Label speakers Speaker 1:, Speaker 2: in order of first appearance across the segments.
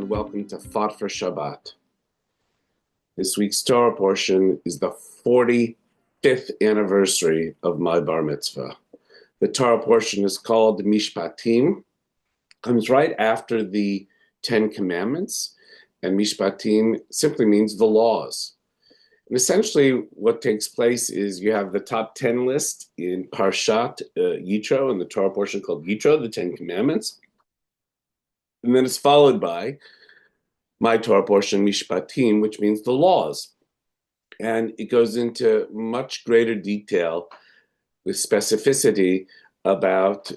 Speaker 1: and welcome to For Shabbat. This week's Torah portion is the 45th anniversary of my bar mitzvah. The Torah portion is called Mishpatim, comes right after the 10 Commandments, and Mishpatim simply means the laws. And essentially what takes place is you have the top 10 list in Parshat Yitro, in the Torah portion called Yitro, the 10 Commandments. And then it's followed by my Torah portion, Mishpatim, which means the laws. And it goes into much greater detail with specificity about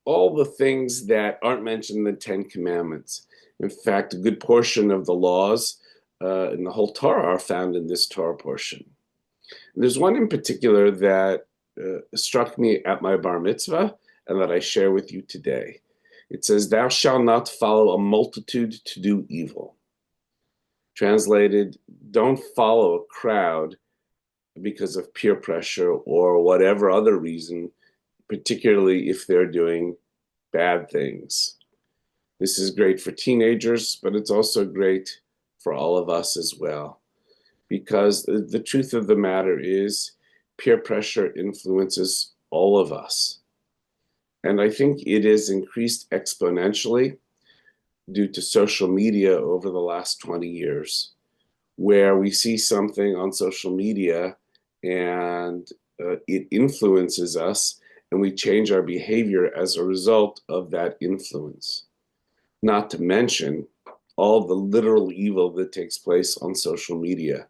Speaker 1: all the things that aren't mentioned in the 10 Commandments. In fact, a good portion of the laws in the whole Torah are found in this Torah portion. And there's one in particular that struck me at my bar mitzvah and that I share with you today. It says, "Thou shalt not follow a multitude to do evil." Translated, don't follow a crowd because of peer pressure or whatever other reason, particularly if they're doing bad things. This is great for teenagers, but it's also great for all of us as well. Because the truth of the matter is, peer pressure influences all of us. And I think it has increased exponentially due to social media over the last 20 years, where we see something on social media and it influences us and we change our behavior as a result of that influence. Not to mention all the literal evil that takes place on social media.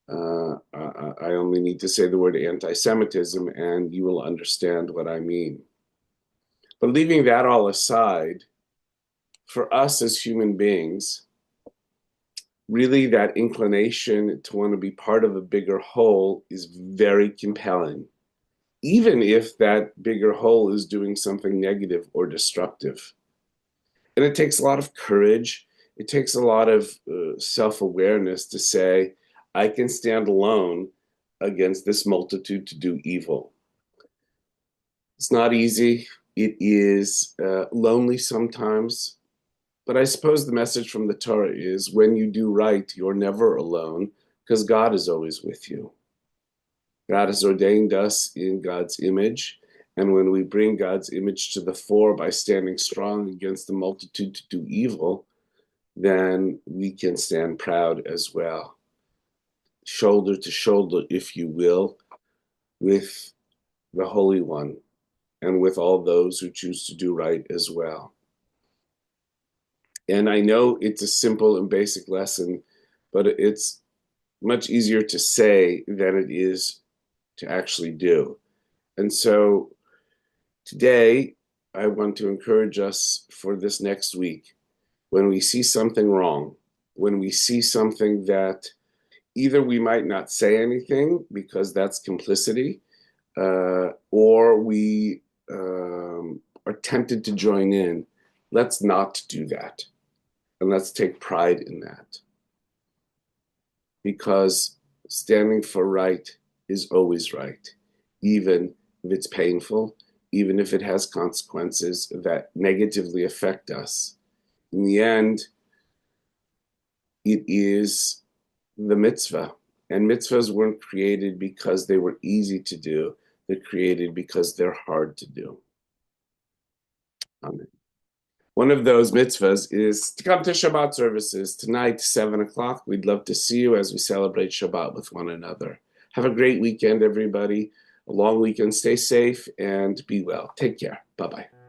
Speaker 1: I only need to say the word anti-Semitism and you will understand what I mean. But leaving that all aside, for us as human beings, really that inclination to want to be part of a bigger whole is very compelling, even if that bigger whole is doing something negative or destructive. And it takes a lot of courage. It takes a lot of self-awareness to say, I can stand alone against this multitude to do evil. It's not easy. It is lonely sometimes, but I suppose the message from the Torah is when you do right, you're never alone because God is always with you. God has ordained us in God's image, and when we bring God's image to the fore by standing strong against the multitude to do evil, then we can stand proud as well, shoulder to shoulder, if you will, with the Holy One, and with all those who choose to do right as well. And I know it's a simple and basic lesson, but it's much easier to say than it is to actually do. And so today, I want to encourage us for this next week, when we see something wrong, when we see something that either we might not say anything because that's complicity, or we are tempted to join in, let's not do that. And let's take pride in that. Because standing for right is always right, even if it's painful, even if it has consequences that negatively affect us. In the end, it is the mitzvah. And mitzvahs weren't created because they were easy to do. They're created because they're hard to do. Amen. One of those mitzvahs is to come to Shabbat services tonight, 7 o'clock. We'd love to see you as we celebrate Shabbat with one another. Have a great weekend, everybody. A long weekend. Stay safe and be well. Take care. Bye-bye.